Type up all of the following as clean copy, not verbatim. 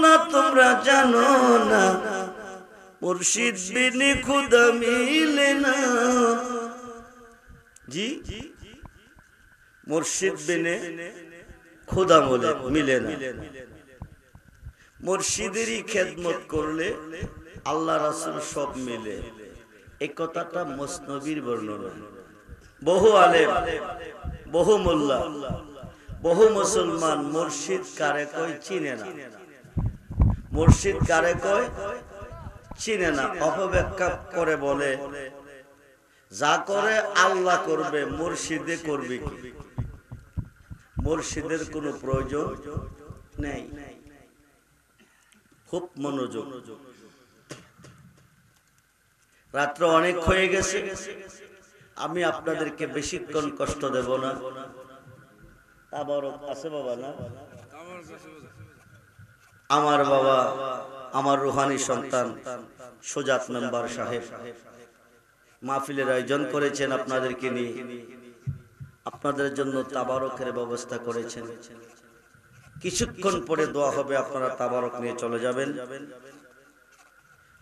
না তোমরা জানো না মুর্শিদ বিনে খুদা মিলে না। জি, মুর্শিদ বিনে খুদা মিলে না। মুর্শিদেরই খেদমত করলে আল্লাহ রাসূল সব মিলে। এই কথাটা মসনবীর বর্ণনা। বহু আলেম, বহু মোল্লা, বহু মুসলমান মুর্শিদ কারে কয় চিনে না। মুর্শিদ কারে কয় চিনে না, অপব্যাখ্যা করে বলে যা করে আল্লাহ করবে, মুর্শিদে করবে কি? মুর্শিদের কোনো প্রয়োজন নেই। খুব মনোযোগ। রাত্র অনেক হয়ে গেছে, আমি আপনাদেরকে বেশিক্ষণ কষ্ট দেব না। তাবারক আছে বাবা না? আমার বাবা, আমার রুহানি সন্তান সুজাত মেম্বার সাহেব মাহফিলের আয়োজন করেছেন আপনাদেরকে নিয়ে, আপনাদের জন্য তাবারকের ব্যবস্থা করেছেন। কিছুক্ষণ পরে দোয়া হবে, আপনারা তাবারক নিয়ে চলে যাবেন।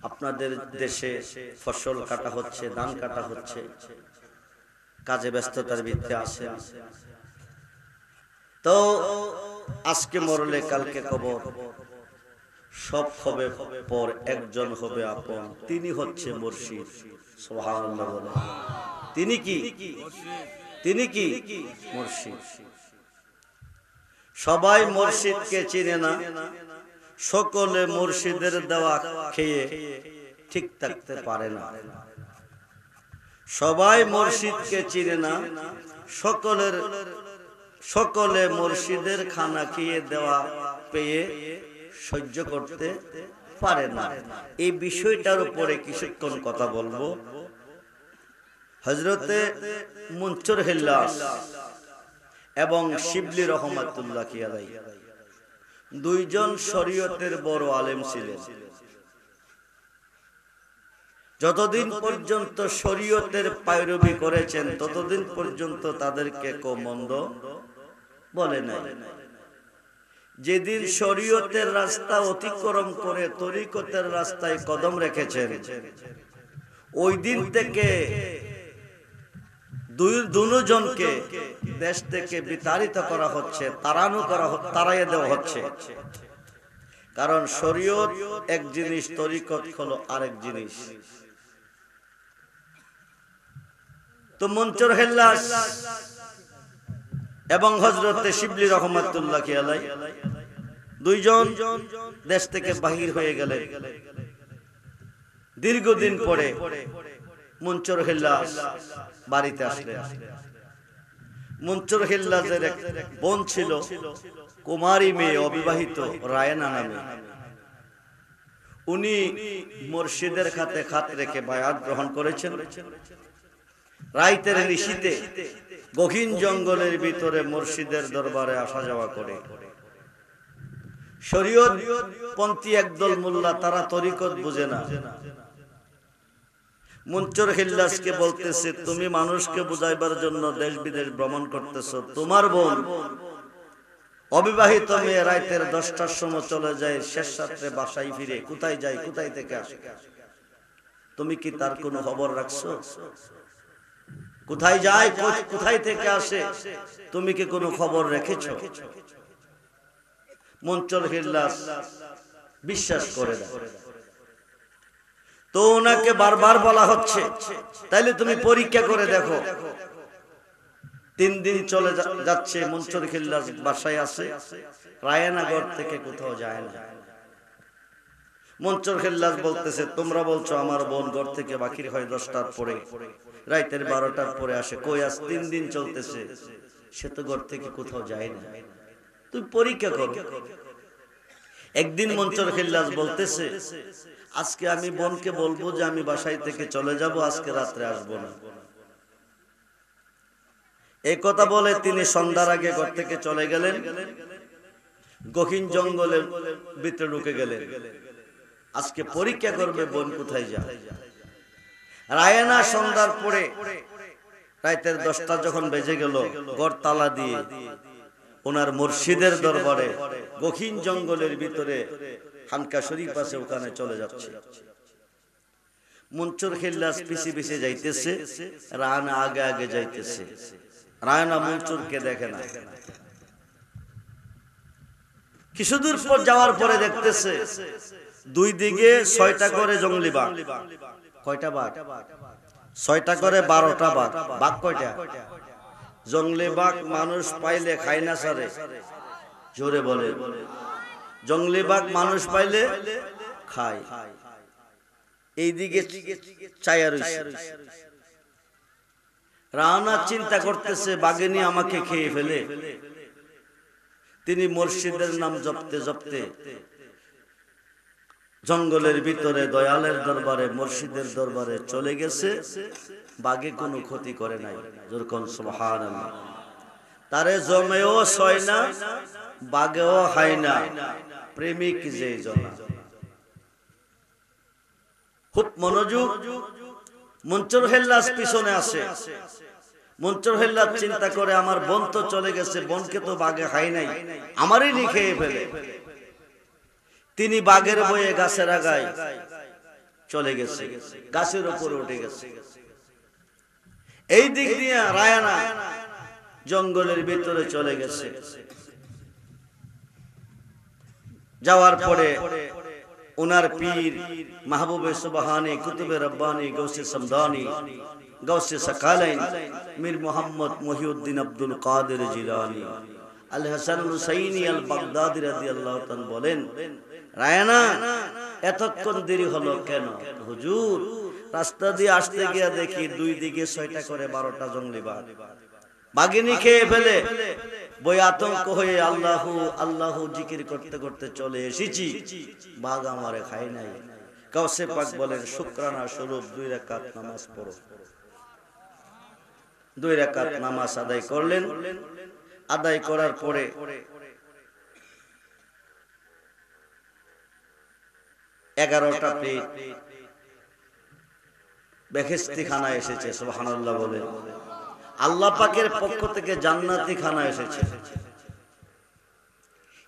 আপনাদের দেশে ফসল কাটা হচ্ছে, ধান কাটা হচ্ছে, কাজে ব্যস্ততার ভিত্তিতে আসেন। তো আজকে মরলে কালকে কবর, সব হবে পর, একজন হবে আপন, তিনি হচ্ছে মুর্শিদ। সুবহানাল্লাহ। তিনি কি? তিনি কি? মুর্শিদ। সবাই মুর্শিদকে চিনে না, সকলে মুর্শিদের দেওয়া খেয়ে ঠিক থাকতে পারে না। সবাই মুর্শিদকে চিনে না, সকলে মুর্শিদের খানা খেয়ে দেওয়া পেয়ে সহ্য করতে পারে না। এই বিষয়টার উপরে কিছুক্ষণ কথা বলবো। হযরতে মুনসুর হিল্লাস এবং শিবলি রহমাতুল্লাহ আলাইহি দুইজন শরীয়তের বড় আলেম ছিলেন। যতদিন পর্যন্ত শরীয়তের পায়রবি করেছেন ততদিন পর্যন্ত তাদেরকে কেউ মন্দ বলে নাই। যেদিন শরীয়তের রাস্তা অতিক্রম করে তরিকতের রাস্তায় কদম রেখেছেন, ওই দিন থেকে দুজনকে দেশ থেকে বিতাড়িত করা হচ্ছে, তাড়াইয়ে দেওয়া হচ্ছে। কারণ শরীয়ত এক জিনিস, তরিকত হলো আরেক জিনিস। তো মুনসুর হিল্লাস এবং হযরতে শিবলি রহমাতুল্লাহ আলাইহি দুইজন দেশ থেকে বাহির হয়ে গেলেন। দীর্ঘদিন পরে মুনসুর হিল্লাস বাড়িতে আসলেন। মুনসুর হিল্লাসের এক বোন ছিল, কুমারী মেয়ে, অবিবাহিত, রায়না নামে। উনি মুর্শিদের খাতে খাত রেখে বায়াত গ্রহণ করেছেন। রাইতের নিশীতে গহীন জঙ্গলের ভিতরে মুর্শিদের দরবারে আসা যাওয়া করে। শরীয়ত পন্থী একদল মোল্লা, তারা তরিকত বুঝে না। মুনসুর হিল্লাসকে বলতেছে, তুমি মানুষকে বুঝাইবার জন্য দেশ বিদেশ ভ্রমণ করতেছো, তোমার বোন অবিবাহিত মেয়ে রাতের 10টার সময় চলে যায়, শেষ রাত্রে বাসায় ফিরে কোথায় যায়, কোথায় থেকে আসে, তুমি কি তার কোনো খবর রাখছো? কোথায় যায়, কোথায় থেকে আসে, তুমি কি কোনো খবর রেখেছো? মুনসুর হিল্লাস বিশ্বাস করে না। তো ওনাকে বারবার বলা হচ্ছে, তাইলে তুমি পরীক্ষা করে দেখো। 3 দিন চলে যাচ্ছে, মুনসুর হিল্লাস বাসায় আছে, রায়নাগর থেকে কোথাও যায় না। মুনসুর হিল্লাস বলতেছে, তোমরা বলছো আমার বোন ঘর থেকে বাহির হয় 10টার পরে, রাতের 12টার পরে আসে, কই আজ 3 দিন চলতেছে, সে তো ঘর থেকে কোথাও যায় না, তুমি পরীক্ষা করো। একদিন মুনসুর হিল্লাস বলতেছে, আজকে আমি বোনকে বলবো যে আমি বাসায় থেকে চলে যাব, আজকে রাত্রে আসবো না। এই কথা বলে তিনি সন্ধ্যার আগে ঘর থেকে চলে গেলেন, গহীন জঙ্গলের ভিতরে ঢুকে গেলেন। আজকে পরীক্ষা করবে বোন কোথায় যায়। রায়না সন্ধ্যার পরে রাতের 10টা যখন বেজে গেল, ঘর তালা দিয়ে ওনার মুর্শিদের দরবারে গহীন জঙ্গলের ভিতরে খানকা শরীফ আছে, ওখানে চলে যাচ্ছে। মনসুর খিল্লাস পিছে পিছে যাইতেছে, রায়না আগে আগে যাইতেছে। রায়না মনসুরকে দেখে না। কিছুদূর পর যাওয়ার পরে দেখতেছে দুই দিকে 6টা করে জঙ্গলি বাঘ। কয়টা বাঘ? 6টা করে 12টা বাঘ। বাঘ কয়টা? জঙ্গলি বাঘ মানুষ পাইলে খায় না সারে, জোরে বলে। জঙ্গলি বাঘ মানুষ পাইলে খায়। এইদিকে চায়া রইছে। রানা চিন্তা করতেছে বাঘিনী আমাকে খেয়ে ফেলে। তিনি মুর্শিদের নাম জপতে জপতে জঙ্গলের ভিতরে দয়ালের দরবারে, মুর্শিদের দরবারে চলে গেছে। বাঘে কোনো ক্ষতি করে নাই। যেরকম সুবহানাল্লাহ। তারে জমেও ছয় না, বাঘেও খায় না। প্রেমিক যে জনা, খুব মনোযোগ। মনসুর খিল্লাস পিছনে আসে। মনসুর খিল্লাস চিন্তা করে আমার বোন তো চলে গেছে, বোনকে তো বাঘে খাই নাই, আমারই নি খেয়ে ফেলে। তিনি বাঘের বয়ে গাছের আগায় চলে গেছে, গাছের উপরে উঠে গেছে। এই দিক দিয়ে রায়না জঙ্গলের ভিতরে চলে গেছে। যাওয়ার পরে ওনার পীর মাহবুবে সুবহানি, কুতুবে রব্বানি, গৌসে সমদানি, গৌসে সাকালাইন, মীর মোহাম্মদ মহিউদ্দিন আব্দুল কাদের জিলানী, আল হাসান আল হুসাইনি আল বাগদাদি রাদিয়াল্লাহু তাআলা বলেন, রায়না এতক্ষণ দেরি হলো কেন? হুজুর, রাস্তা দিয়ে আসতে গিয়ে দেখি দুই দিকে 6টা করে 12টা জঙ্গলি বাঘ বাঘিনী খেয়ে ফেলে। বই আতঙ্ক হয়ে আল্লাহু আল্লাহু জিকির করতে করতে চলে এসেছি, বাঘ আমারে খায় নাই। গাউসে পাক বলেন, শুকরানা স্বরূপ 2 রাকাত নামাজ পড়ো। 2 রাকাত নামাজ আদায় করলেন। আদায় করার পরে 11টা প্লেট বেহেশতি খানা এসেছে। সুবহানাল্লাহ বলেন। আল্লাহ পাকের পক্ষ থেকে জান্নাতি খানা এসেছে।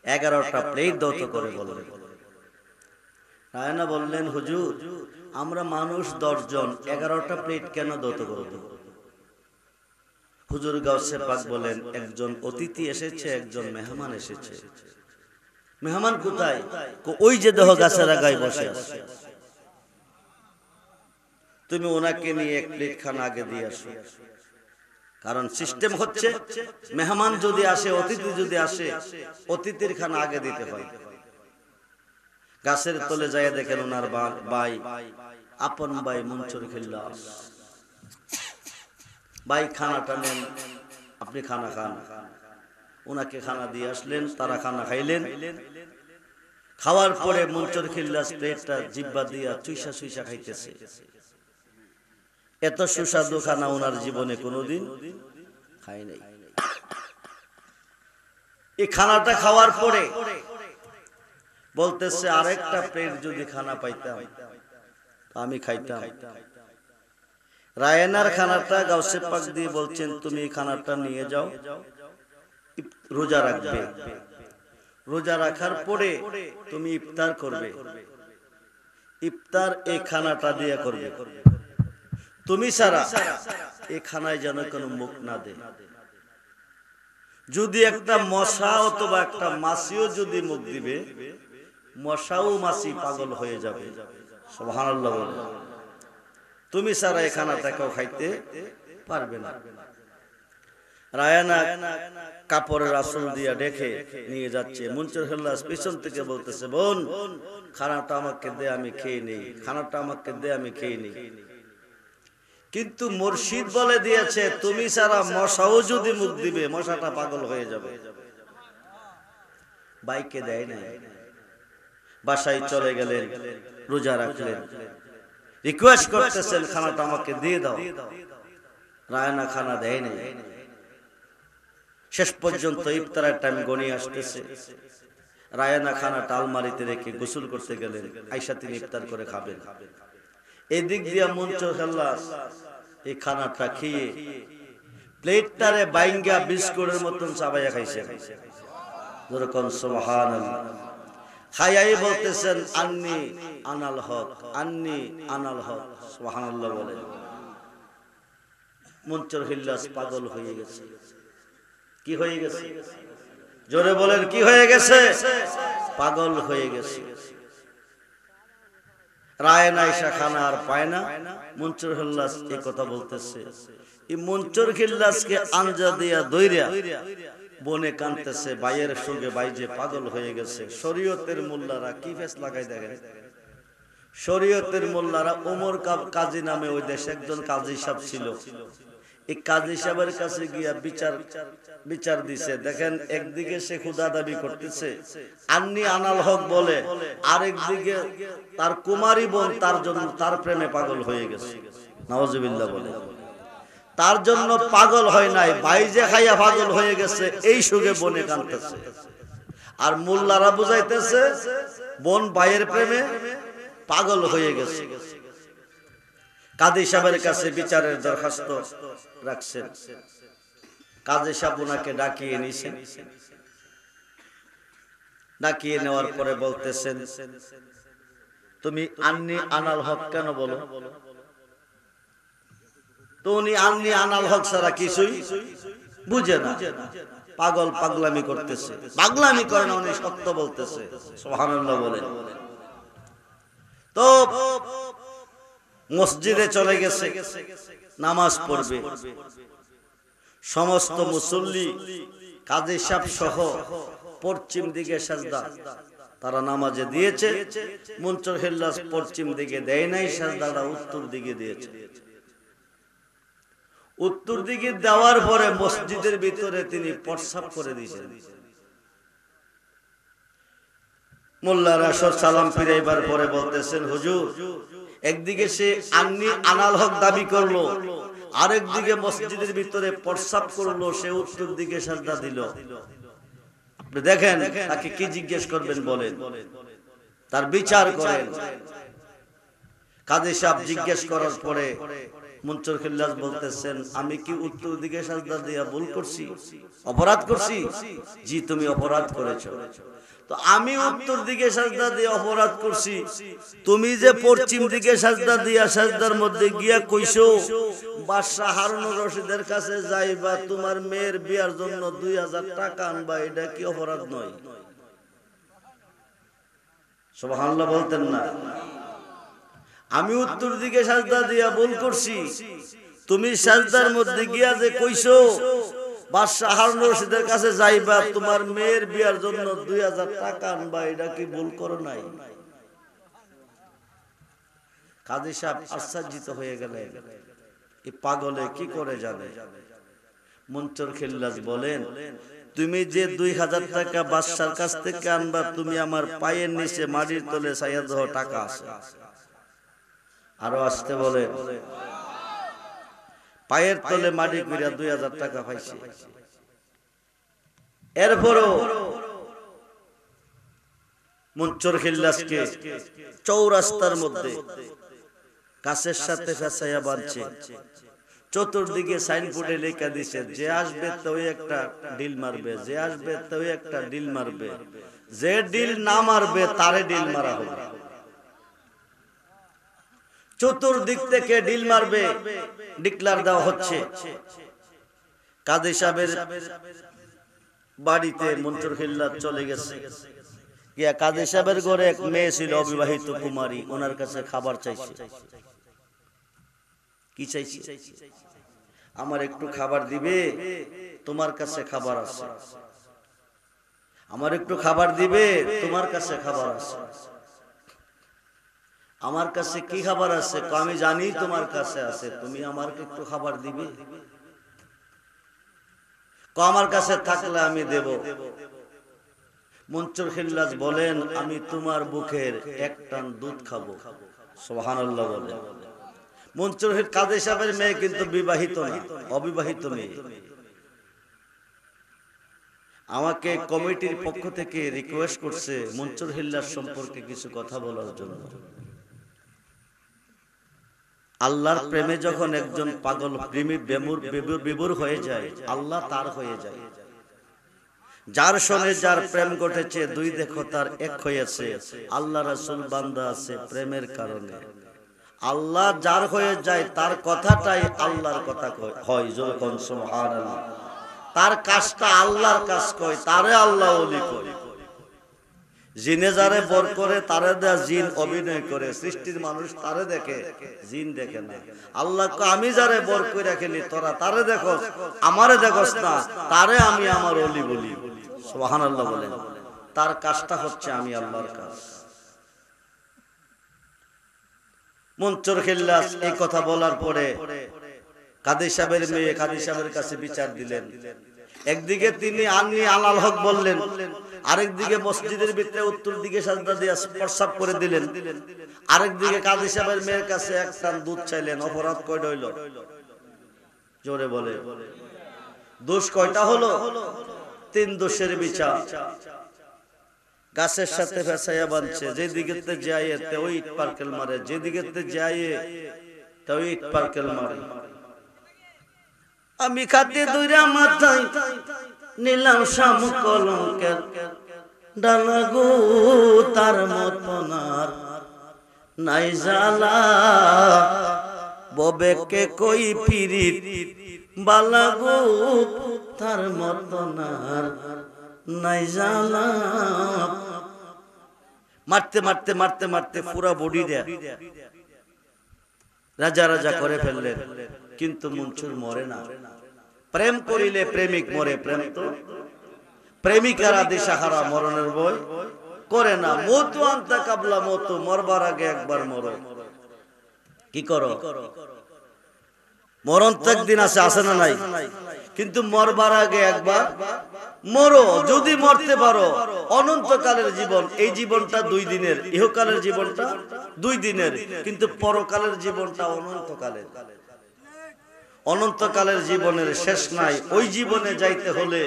11টা প্লেট দৌত করে বললেন। রায়না বললেন, হুজুর, আমরা মানুষ 10 জন, 11টা প্লেট কেন দৌত করব? হুজুর গাউসে পাক বলেন, একজন অতিথি এসেছে, একজন মেহমান এসেছে। মেহমান কোথায়? ওই যে দেহ গাছের আগায় বসে আছে। তুমি ওনাকে নিয়ে 1 প্লেট খানা আগে দিয়ে আসো। কারণ সিস্টেম হচ্ছে, মেহমান যদি আসে, অতিথি যদি আসে, অতিথির খানা আগে দিতে হয়। গাছের তলে যায় দেখেন ওনার ভাই, আপন ভাই মনসুর খিল্লাস। ভাই খানাটা নেন, আপনি খানা খান। ওনাকে খানা দিয়ে আসলেন, তারা খানা খাইলেন। খাওয়ার পরে মনসুর খিল্লাস প্লেটটা জিহ্বা দিয়া চুইসা চুইসা খাইতেছে। এত সুস্বাদু খানা ওনার জীবনে কোনোদিন খায় নাই। এই খানাটা খাওয়ার পরে বলতেছে, আরেকটা প্লেট যদি খানা পাইতাম আমি খাইতাম। রায়নার খানাটা গাউসে পাক দিয়ে বলছেন, তুমি এই খানাটা নিয়ে যাও, রোজা রাখবে। রোজা রাখার পরে তুমি ইফতার করবে। ইফতার এই খানাটা দিয়ে করবে। তুমি সারা এই খানায় যেন কোনো মুখ না দে। যদি একটা মশা অথবা একটা মাছিও যদি মুখ দিবে, মশাও মাছি পাগল হয়ে যাবে। সুবহানাল্লাহ বলে। তুমি সারা এই খানাটা কেউ খাইতে পারবে না। রায়না কাপড়ের আঁচল দিয়া ডেকে নিয়ে যাচ্ছে। মনসুর খিল্লাস পিছন থেকে বলতেছে, বোন, খানাটা আমাকে দে, আমি খেয়ে নেই। খানাটা আমাকে দে, আমি খেয়ে নেই। কিন্তু মুর্শিদ বলে দিয়েছে, তুমি সারা মশাও যদি মুখ দিবে, মশাটা পাগল হয়ে যাবে। বাইকে দেয় নাই। বাসায় চলে গেলেন, রোজা রাখলেন। রিকোয়েস্ট করতেছেন, খানাটা আমাকে দিয়ে দাও। রায়না খানা দেয় নাই। শেষ পর্যন্ত ইফতারের টাইম গনিয়ে আসতেছে। রায়না খানাটা আলমারিতে রেখে গোসল করতে গেলেন। আয়েশা তিনি ইফতার করে খাবেন। এদিক দিয়া মনসুর খিল্লাস এই খানাটা খেয়ে প্লেটটারে বাইঙ্গা বিস্কুটের মতন চাবাইয়া খাইছে। যেরকম সুবহানাল্লাহ। খাইয়াই বলতেছেন আন্নি আনাল হক, আন্নি আনাল হক। সুবহানাল্লাহ বলে। মুনচুর হিল্লাস পাগল হয়ে গেছে। কি হয়ে গেছে? জোরে বলেন, কি হয়ে গেছে? পাগল হয়ে গেছে। রায় নাইসা খানা আর পায় না। মুনচুর হিল্লাস এই কথা বলতেছে। এই মুনচুর হিল্লাসকে আঞ্জা দিয়া দইরা বনে কানতেছে, ভাইয়ের সঙ্গে ভাই যে পাগল হয়ে গেছে। শরীয়তের মোল্লারা কি ফেস লাগাই দেখেন। শরীয়তের মোল্লারা ওমর কাজী নামে ওই দেশে একজন কাজী সাহেব ছিল। এই কাজী সাহেবের কাছে গিয়া বিচার দিছে। দেখেন, একদিকে সে খুদা দাবি করতেছে, আন্নি আনাল হক বলে, আরেকদিকে তার কুমারী বোন তার জন্য তার প্রেমে পাগল হয়ে গেছে। নাউজুবিল্লাহ বলে। তার জন্য পাগল হয় নাই, ভাই যে খাইয়া পাগল হয়ে গেছে এই সুগে বনে কাঁদতেছে। আর মোল্লারা বুঝাইতেছে বোন ভাইয়ের প্রেমে পাগল হয়ে গেছে। কাজী সাহেবের কাছে বিচারের দরখাস্ত রাখছেন। কাজী সাহেব ওনাকে ডাকিয়ে নিয়েছেন। ডাকিয়ে নেওয়ার পরে বলতেছেন, তুমি আন্নি আনাল হক কেন বলো? তো উনি আন্নি আনাল হক ছাড়া কিছুই বুঝে না, পাগল পাগলামি করতেছে। পাগলামি করে না, উনি সত্য বলতেছে। সুবহানাল্লাহ বলে। তো মসজিদে চলে গেছে, নামাজ পড়বে। সমস্ত মুসল্লি কাজী সাহেব সহ পশ্চিম দিকে সাজদা তারা নামাজে দিয়েছে। মুনচুর হিল্লাস পশ্চিম দিকে দেয় নাই, সাজদাটা উত্তর দিকে দিয়েছে। উত্তর দিকে দেওয়ার পরে মসজিদের ভিতরে তিনি প্রস্রাব করে দিয়েছেন। মোল্লারা সব সালাম ফিরাইবার পরে বলতেছেন, হুজুর, একদিকে সে আন্নি আনাল হক দাবি করলো, আরেকদিকে মসজিদের ভিতরে প্রস্রাব করলো, সে উত্তর দিকে সাজদা দিল। আপনি দেখেন তাকে কি জিজ্ঞেস করবেন বলেন, তার বিচার করেন। কাজী সাহেব জিজ্ঞেস করার পরে মুনচুর হিল্লাস বলতেছেন, আমি কি উত্তর দিকে সাজদা দিয়া ভুল করছি, অপরাধ করছি? জি, তুমি অপরাধ করেছো। তো আমি উত্তর দিকে সাজদা দিয়ে অপরাধ করছি, তুমি যে পশ্চিম দিকে সাজদা দিয়া সাজদার মধ্যে গিয়া কইছো বাদশা হারুনুর রশিদের কাছে যাইবা তোমার মেয়ের বিয়ার জন্য 2000 টাকা আনবা, এটা কি অপরাধ নয়? সুবহানাল্লাহ বলতেন না? আমি উত্তর দিকে সাজদা দিয়া ভুল করছি, তুমি সাজদার মধ্যে গিয়া যে কইছো বাদশা হারুনুর রশিদের কাছে যাইবা তোমার মেয়ের বিয়ার জন্য 2000 টাকা আনবা, এটা কি ভুল করো নাই? কাজী সাহেব আশ্চর্যিত হয়ে গেলেন, এই পাগলে কি করে জানে? মুনচুর হিল্লাস বলেন, তুমি যে 2000 টাকা বাদশার কাছ থেকে আনবা, তুমি আমার পায়ের নিচে মাটির তলে ছাইয়া দেহ টাকা আছে। আরো আসতে বলে, পায়ের তলে মাটি কইরা 2000 টাকা পাইছে। এরপরও মুনচুর হিল্লাসকে চৌরাস্তার মধ্যে কাছের সাথে ফেসাইয়া বাঁধছে। চতুর্দিকে সাইনবোর্ডে লেখা দিছে, যে আসবে তাই একটা ডিল মারবে, যে আসবে তাই একটা ডিল মারবে, যে ডিল না মারবে তারে ডিল মারা হবে। চতুর্দিক থেকে ডিল মারবে ডিক্লার দেওয়া হচ্ছে। কাজী সাহেবের বাড়িতে মুনচুর হিল্লাস চলে গেছে। গিয়া কাজী সাহেবের ঘরে এক মেয়ে ছিল, অবিবাহিত কুমারী, ওনার কাছে খাবার চাইছে। কি চাইছে? আমার একটু খাবার দিবে, তোমার কাছে খাবার আছে। আমার একটু খাবার দিবে, তোমার কাছে খাবার আছে। আমার কাছে কি খাবার আছে? আমি জানি তোমার কাছে আছে, তুমি আমাকে একটু খাবার দিবে? আমার কাছে থাকলে আমি দেব। মুনচুর হিল্লাস বলেন, আমি তোমার বুকের এক টান দুধ খাবো। সুবহানাল্লাহ বলে। মুনচুর কাজী সাহেবের মেয়ে কিন্তু বিবাহিত না, অবিবাহিত মেয়ে। আমাকে কমিটির পক্ষ থেকে রিকোয়েস্ট করছে মুনচুর হিল্লাস সম্পর্কে কিছু কথা বলার জন্য। আল্লাহর প্রেমে যখন একজন পাগল প্রেমী বিভোর হয়ে যায়, আল্লাহ তার হয়ে যায়। যার সঙ্গে যার প্রেম ঘটেছে, দুই দেখো তার এক হয়েছে। আল্লাহ রাসূল বান্দা আছে প্রেমের কারণে। আল্লাহ যার হয়ে যায়, তার কথাটাই আল্লাহর কথা হয়। যখন সুবহানাল্লাহ, তার কাজটা আল্লাহর কাজ কয়, তারে আল্লাহ ওলি কয়। জিনে যারে বর করে, তারে দেয়া জিন অভিনয় করে। সৃষ্টির মানুষ তারে দেখে, জিন দেখে না। আল্লাহ কয়, আমি যারে বর করে রাখিনি, তোরা তারে দেখো, আমারে দেখোস না, তারে আমি আমার ওলি বলি। সুবহানাল্লাহ বলেন। তার কাজটা হচ্ছে আমি আল্লাহর কাজ। মনসুর খিল্লাস এই কথা বলার পরে কাদি সাহেবের মেয়ে কাদি সাহেবের কাছে বিচার দিলেন। একদিকে তিনি আন্নি আলাল হক বললেন, আরেকদিকে মসজিদের ভিতরে উত্তর দিকে সাজদা দিয়ে প্রস্রাব করে দিলেন। আরেকদিকে কাদি সাহেবের মেয়ের কাছে এক টান দুধ চাইলেন। অপরাধ কয়টা হইল? জোরে বলে, দোষ কয়টা হলো? 3 দোষের বিচার। গাছের সাথে ফেসাইয়া বাঁধছে, যেদিকে যায় ওই ইট পার্কেল মারে, যেদিকে যায় ওই ইট পার্কেল মারে। আমি খাতে দুইরা মাথায় নিলাম শাম কলঙ্কের ডালা গো, তার মতন আর নাই জ্বালা। ববেকে কই পিরিত বালা গো, তার মতন আর নাই জ্বালা। মারতে মারতে মারতে মারতে পুরা বডি দেয়া রাজা রাজা করে ফেললেন। কিন্তু মনসুর মরে না। প্রেম করিলে প্রেমিক মরে, প্রেম তো প্রেমিকারা দিশাহারা মরণের ভয় করে না। মতু আনতা কাবলা মতু, মরবার আগে একবার মরো। কি করো? মরণ তো একদিন আছে না নাই? কিন্তু মরবার আগে একবার মরো। যদি মরতে পারো, অনন্তকালের জীবন, এই জীবনটা 2 দিনের, ইহকালের জীবনটা 2 দিনের, কিন্তু পরকালের জীবনটা অনন্তকালের। অনন্তকালের জীবনের শেষ নাই। ওই জীবনে যাইতে হলে,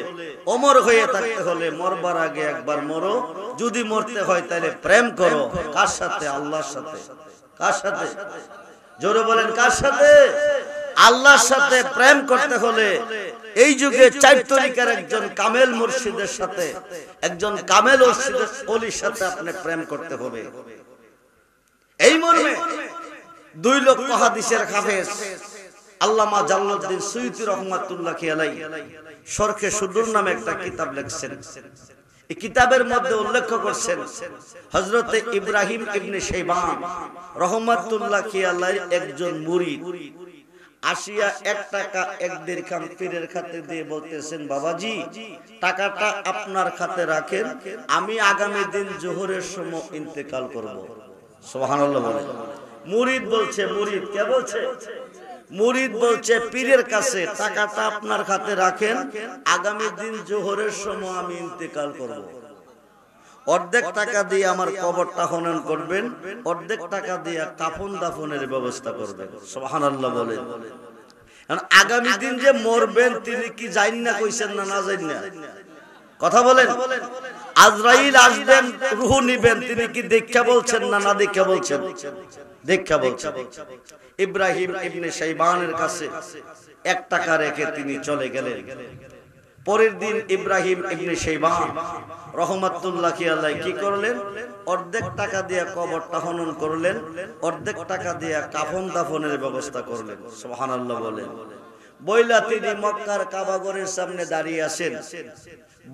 অমর হয়ে থাকতে হলে, মরবার আগে একবার মরো। যদি মরতে হয় তাহলে প্রেম করো। কার সাথে? আল্লাহর সাথে। কার সাথে? জোরে বলেন, কার সাথে? আল্লাহর সাথে। প্রেম করতে হলে এই যুগে 4 তরিকার একজন কামেল মুর্শিদের সাথে, একজন কামেল ওলির সাথে আপনি প্রেম করতে হবে। এই মর্মে 2 লক্ষ হাদিসের হাফেজ আল্লামা জালালউদ্দিন সুয়ুতী রাহমাতুল্লাহি আলাইহি শরহে সুদূর নামে একটা কিতাব লিখছেন। এই কিতাবের মধ্যে উল্লেখ করছেন হযরতে ইব্রাহিম ইবনে শাইবান রাহমাতুল্লাহি আলাইহি একজন মুরিদ আসিয়া 1 টাকা 1 দিরহাম পীরের খাতে দিয়ে বলতেছেন, বাবাজি টাকাটা আপনার খাতে রাখেন, আমি আগামী দিন জোহরের সময় ইন্তেকাল করব। সুবহানাল্লাহ বলে। মুরিদ বলছে, মুরিদ কে বলছে? মুরিদ বলছে পীরের কাছে, টাকাটা আপনার খাতে রাখেন, আগামী দিন জোহরের সময় আমি ইন্তেকাল করব। অর্ধেক টাকা দিয়ে আমার কবরটা খনন করবেন, অর্ধেক টাকা দিয়ে কাফন দাফনের ব্যবস্থা করবেন। সুবহানাল্লাহ বলেন। কারণ আগামী দিন যে মরবেন তিনি কি জানেন না? কইছেন না? না জানেন না? কথা বলেন। আজরাইল আসবেন, রূহ নিবেন, তিনি কি দেখা বলছেন না? না দেখা বলছেন? দেখা বলছেন। ইব্রাহিম ইবনে শাইবানের কাছে 1 টাকা রেখে তিনি চলে গেলেন। পরের দিন ইব্রাহিম ইবনে শাইবান রাহমাতুল্লাহি আলাইহি কি করলেন? অর্ধেক টাকা দিয়ে কবরটা খনন করলেন, অর্ধেক টাকা দিয়ে কাফন দাফনের ব্যবস্থা করলেন। সুবহানাল্লাহ বলেন। বইলা তিনি মক্কার কাবা ঘরের সামনে দাঁড়িয়ে আছেন।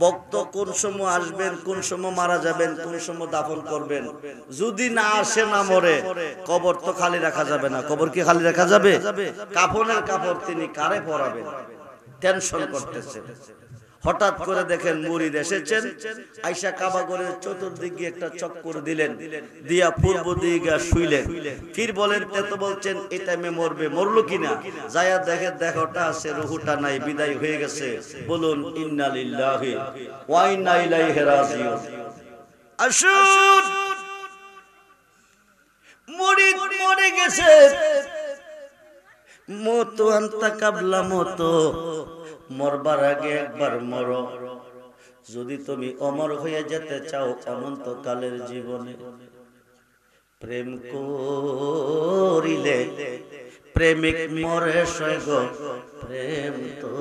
ভক্ত কোন সময় আসবেন, কোন সময় মারা যাবেন, কোন সময় দাফন করবেন, যদি না আসে, না মরে, কবর তো খালি রাখা যাবে না। কবর কি খালি রাখা যাবে? কাফনের কাপড় তিনি কারে পরাবেন, টেনশন করতেছেন। হঠাৎ করে দেখেন মুরিদ এসেছেন, আয়েশা কাবা ঘরের চতুর্দিকে একটা চক্কর দিলেন, দিয়া পূর্ব দিকে শুইলেন। ফির বলেন, তে তো বলছেন এই টাইমে মরবে, মরলো কিনা? যায়া দেখে দেহটা আছে, রুহুটা নাই, বিদায় হয়ে গেছে। বলুন ইন্না লিল্লাহি ওয়া ইন্না ইলাইহি রাজিউন। আসুন, মুরিদ মরে গেছে। মত আনতা কাবলা মত, মরবার আগে একবার মরো। যদি তুমি অমর হয়ে যেতে চাও অনন্তকালের জীবনে, প্রেম করিলে প্রেমিক মরে সৈগ প্রেম তো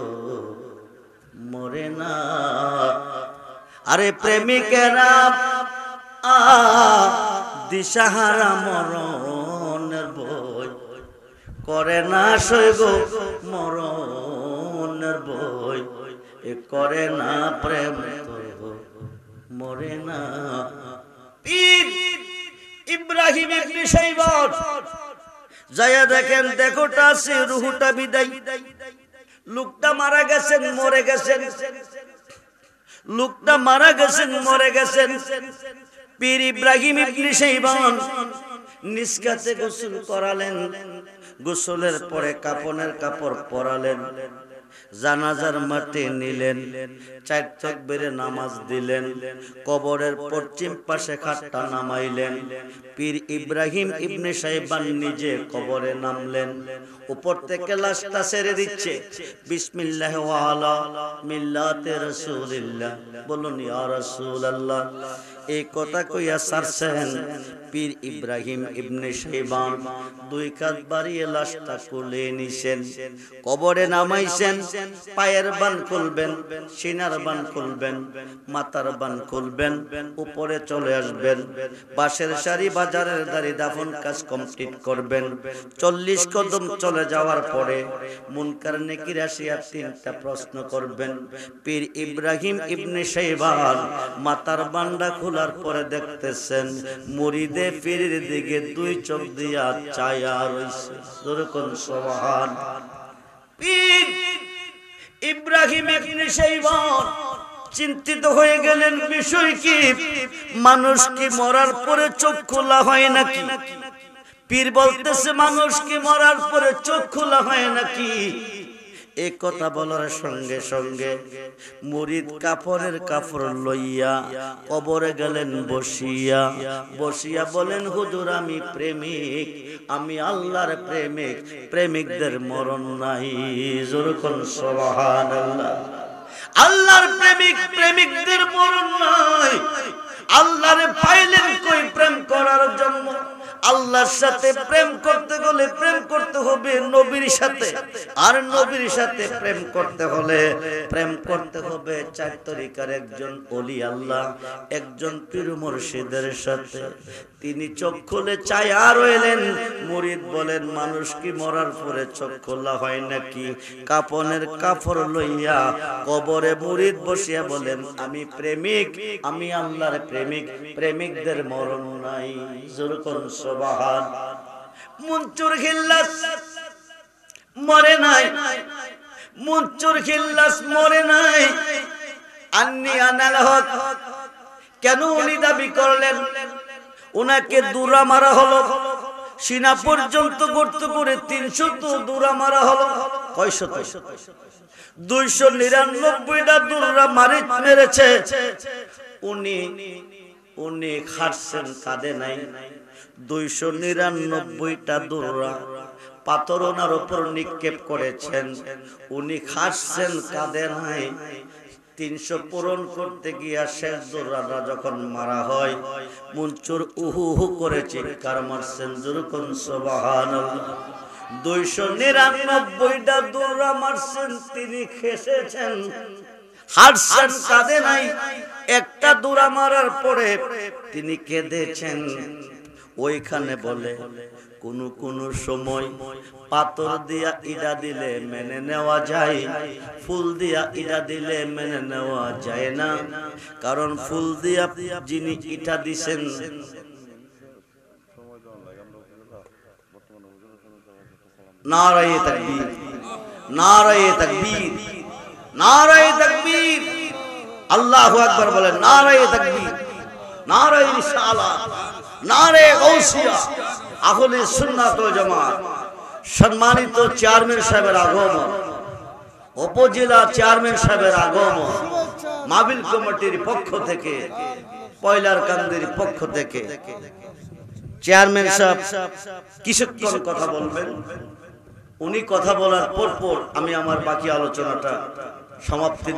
মরে না। আরে প্রেমিকেরা দিশাহারা মরণের বই করে না সৈগ মরণের বই করে না প্রেম তো মরে না। পীর ইব্রাহিম ইবনে শাইবান যায়া দেখেন দেখোটা আছে রুহটা বিদায়, লোকটা মারা গেছেন মরে গেছেন, লোকটা মারা গেছেন মরে গেছেন। পীর ইব্রাহিম ইবনে শাইবান নিষ্কাতে গোসল করালেন, গোসলের পরে কাফনের কাপড় পরালেন, জানাজার মাটি নিলেন, 4 তাকবীরে নামাজ দিলেন, কবরের পশ্চিম পাশে খাটটা নামাইলেন। পীর ইব্রাহিম ইবনে শাইবান নিজে কবরে নামলেন, উপর থেকে লাশটা ছেড়ে দিচ্ছে, বিসমিল্লাহ ওয়া আলা মিল্লাতে রাসূলিল্লাহ, বলুন ইয়া রাসূলুল্লাহ। এই কথা কইয়া ছাড়ছেন পীর ইব্রাহিম ইবনে শাইবান 2 কাঁধ বাড়িয়ে লাশটা কোলে নিছেন, কবরে নামাইছেন। পায়ের বান খুলবেন, সিনার বান খুলবেন, মাথার বান খুলবেন, উপরে চলে আসবেন, বাঁশের সারি বাজারের দাড়ি দাফন কাজ কমপ্লিট করবেন। 40 কদম চলে যাওয়ার পরে মুনকার নেকির আসিয়া 3টা প্রশ্ন করবেন। পীর ইব্রাহিম ইবনে শাইবান মাথার বান্ডা খোলার পরে দেখতেছেন মুরিদে পীরের দিকে 2 চোখ দিয়া চায়া রইছে। যেরকম সুবহান। পীর ইব্রাহিম ইবনে শাইবান চিন্তিত হয়ে গেলেন, বিষয় কি? মানুষ কি মরার পরে চোখ খোলা হয় নাকি? পীর বলতেছে মানুষ কি মরার পরে চোখ খোলা হয় নাকি? এই কথা বলার সঙ্গে সঙ্গে মুরিদ কাফনের কাপড় লইয়া কবরে গেলেন বসিয়া, বসিয়া বলেন হুজুর আমি প্রেমিক, আমি আল্লাহর প্রেমিক, প্রেমিকদের মরণ নাই। যেরকম সুবহানাল্লাহ। আল্লাহর প্রেমিক, প্রেমিকদের মরণ নাই। আল্লাহরে পাইলেন কই প্রেম করার জন্য? আল্লাহর সাথে প্রেম করতে গেলে প্রেম করতে হবে নবীর সাথে, আর নবীর সাথে প্রেম করতে হলে প্রেম করতে হবে 4 তরিকার একজন ওলি আল্লাহ, একজন পীর মুর্শিদের সাথে। তিনি চোখ খুলে চায়া রইলেন। মুরিদ বলেন মানুষ কি মরার পরে চোখ খোলা হয় নাকি? কাফনের কাপড় লইয়া কবরে মুরিদ বসিয়া বলেন আমি প্রেমিক, আমি আল্লাহর প্রেমিক, প্রেমিকদের মরণ নাই। যেরকম সুবহান। মুনচুর খিল্লাস মরে নাই, মুনচুর খিল্লাস মরে নাই। আন্নি আনাল হক কেন উনি দাবি করলেন? উনাকে দুরা মারা হলো, সিনা পর্যন্ত গর্ত করে 300 তো দুরা মারা হলো। কয়শত? 299টা দুরা মেরেছে। উনি খাটছেন কাঁদে নাই। 299টা দুরা পাথর ওনার উপর নিক্ষেপ করেছেন, উনি খাটছেন কাঁদে নাই। 300 পূরণ করতে গিয়া শেষ দুরাটা যখন মারা হয় মুনচুর উহু উহু করে চিৎকার মারছেন। যেরকম সুবহানাল্লাহ। 299টা দুরা মারছেন, তিনি খেসেছেন, হাসছেন কাঁদে নাই। একটা দুরা মারার পরে তিনি কেঁদেছেন। ওইখানে বলে কোন সময় পাথর দিয়া ইটা দিলে মেনে নেওয়া যায়, ফুল দিয়া ইটা দিলে মেনে নেওয়া যায় না। কারণ ফুল দিয়া যিনি ইটা দিছেন, নারায়ে তাকবীর, নারায়ে তাকবীর, নারায়ে তাকবীর, আল্লাহু আকবার বলেন, নারায়ে তাকবীর, নারায়ে রিসালাত, নারে গৌসিয়া, আহলে সুন্নাত ওয়াল জামাত। সম্মানিত চেয়ারম্যান সাহেবের আগমন, উপজেলা চেয়ারম্যান সাহেবের আগমন, মাহফিল কমিটির পক্ষ থেকে, পয়লার কান্দির পক্ষ থেকে চেয়ারম্যান সাহেব কিছুক্ষণ কথা বলবেন। উনি কথা বলার পর আমি আমার বাকি আলোচনাটা সমাপ্তি